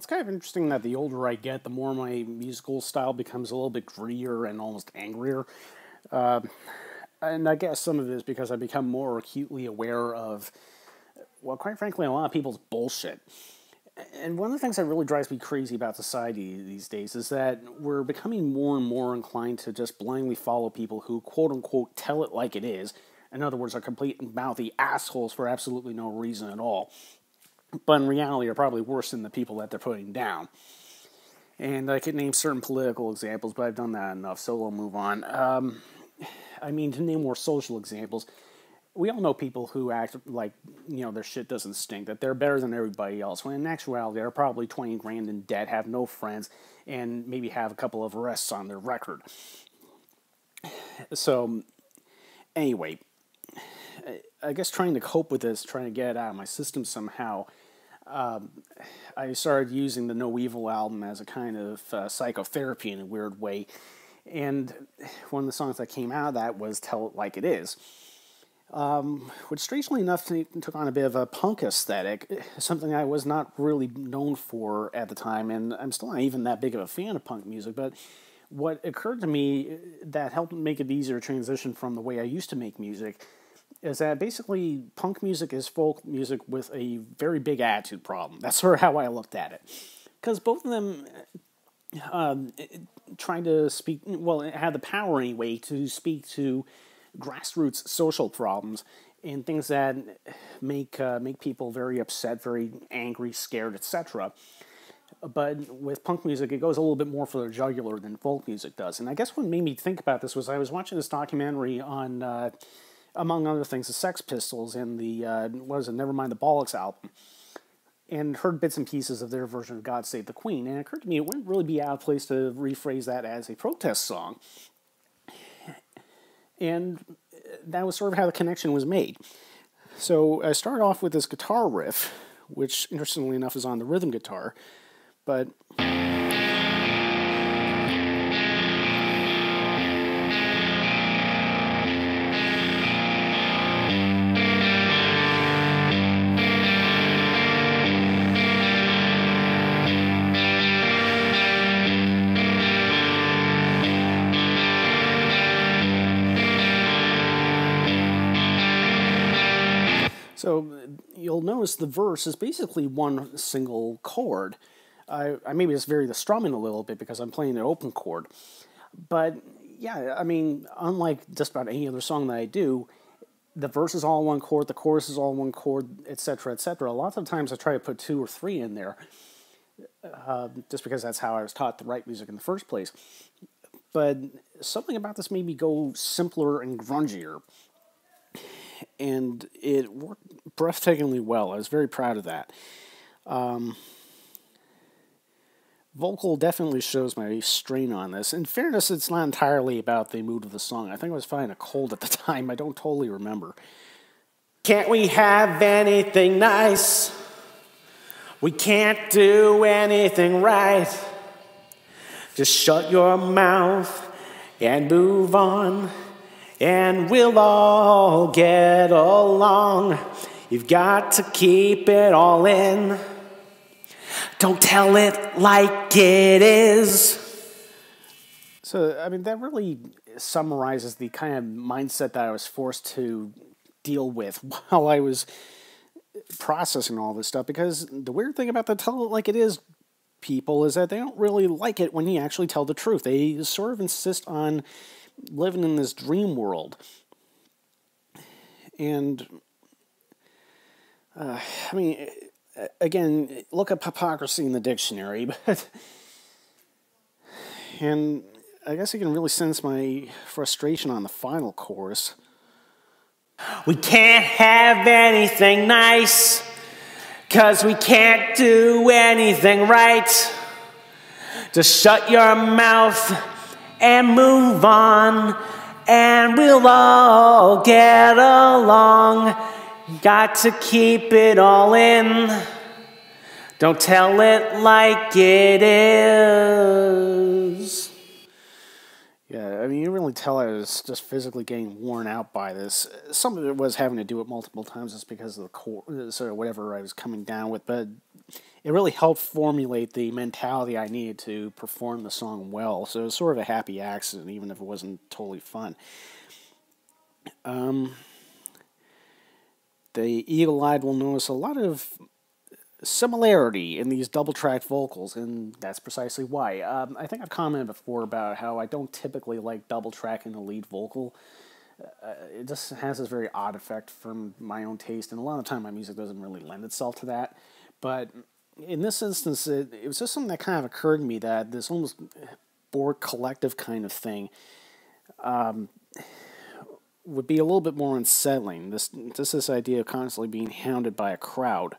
It's kind of interesting that the older I get, the more my musical style becomes a little bit grittier and almost angrier. And I guess some of it is because I become more acutely aware of, well, quite frankly, a lot of people's bullshit. And one of the things that really drives me crazy about society these days is that we're becoming more and more inclined to just blindly follow people who, quote-unquote, tell it like it is. In other words, are complete mouthy assholes for absolutely no reason at all. But in reality are probably worse than the people that they're putting down. And I could name certain political examples, but I've done that enough, so we'll move on. I mean, to name more social examples, we all know people who act like, their shit doesn't stink, that they're better than everybody else, when in actuality they're probably 20 grand in debt, have no friends, and maybe have a couple of arrests on their record. So, anyway, I guess trying to cope with this, trying to get it out of my system somehow, I started using the No Evil album as a kind of psychotherapy in a weird way. And one of the songs that came out of that was Tell It Like It Is, which strangely enough took on a bit of a punk aesthetic, something I was not really known for at the time, and I'm still not even that big of a fan of punk music, but what occurred to me that helped make it easier to transition from the way I used to make music is that basically punk music is folk music with a very big attitude problem. That's sort of how I looked at it. Because both of them trying to speak, well, it had the power anyway to speak to grassroots social problems and things that make people very upset, very angry, scared, etc. But with punk music, it goes a little bit more for the jugular than folk music does. And I guess what made me think about this was I was watching this documentary on, among other things, the Sex Pistols and the, Nevermind the Bollocks album, and heard bits and pieces of their version of God Save the Queen, and it occurred to me it wouldn't really be out of place to rephrase that as a protest song. And that was sort of how the connection was made. So I started off with this guitar riff, which, interestingly enough, is on the rhythm guitar, but so you'll notice the verse is basically one single chord. I maybe just vary the strumming a little bit because I'm playing an open chord. But yeah, I mean, unlike just about any other song that I do, the verse is all one chord, the chorus is all one chord, etc., etc. Lots of times I try to put 2 or 3 in there, just because that's how I was taught to write music in the first place. But something about this made me go simpler and grungier. And it worked breathtakingly well. I was very proud of that. Vocal definitely shows my strain on this. In fairness, it's not entirely about the mood of the song. I think I was fighting a cold at the time. I don't totally remember. Can't we have anything nice? We can't do anything right. Just shut your mouth and move on, and we'll all get along. You've got to keep it all in. Don't tell it like it is. So, I mean, that really summarizes the kind of mindset that I was forced to deal with while I was processing all this stuff, because the weird thing about the tell it like it is people is that they don't really like it when you actually tell the truth. They sort of insist on living in this dream world. And, I mean, again, look up hypocrisy in the dictionary, but, and I guess you can really sense my frustration on the final chorus. We can't have anything nice, 'cause we can't do anything right. Just shut your mouth and move on, and we'll all get along. Got to keep it all in. Don't tell it like it is. Yeah, I mean, you really tell I was just physically getting worn out by this. Some of it was having to do it multiple times just because of the core, sort of whatever I was coming down with, but it really helped formulate the mentality I needed to perform the song well. So it was sort of a happy accident, even if it wasn't totally fun. The eagle-eyed will notice a lot of similarity in these double-tracked vocals, and that's precisely why. I think I've commented before about how I don't typically like double-tracking the lead vocal. It just has this very odd effect from my own taste, and a lot of the time my music doesn't really lend itself to that. But in this instance, it was just something that kind of occurred to me, that this almost Borg collective kind of thing would be a little bit more unsettling. This idea of constantly being hounded by a crowd.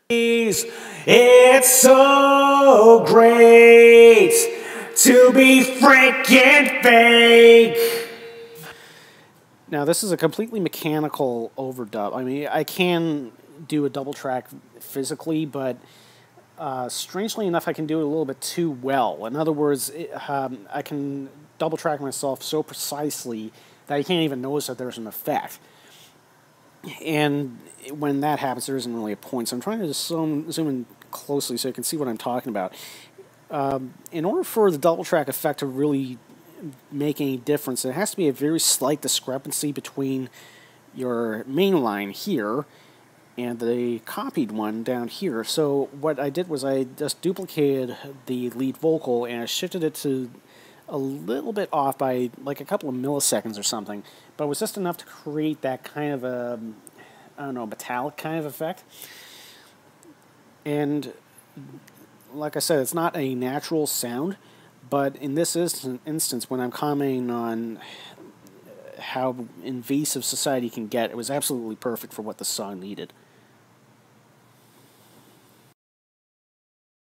It's so great to be freaking fake. Now, this is a completely mechanical overdub. I mean, I can do a double track physically, but strangely enough, I can do it a little bit too well. In other words, I can double track myself so precisely that you can't even notice that there's an effect. And when that happens, there isn't really a point. So I'm trying to just zoom in closely so you can see what I'm talking about. In order for the double track effect to really make any difference, there has to be a very slight discrepancy between your main line here and the copied one down here. So what I did was I just duplicated the lead vocal and I shifted it to a little bit off by like a couple of milliseconds or something, but it was just enough to create that kind of a, I don't know, metallic kind of effect. And like I said, it's not a natural sound, but in this instance, when I'm commenting on how invasive society can get, it was absolutely perfect for what the song needed.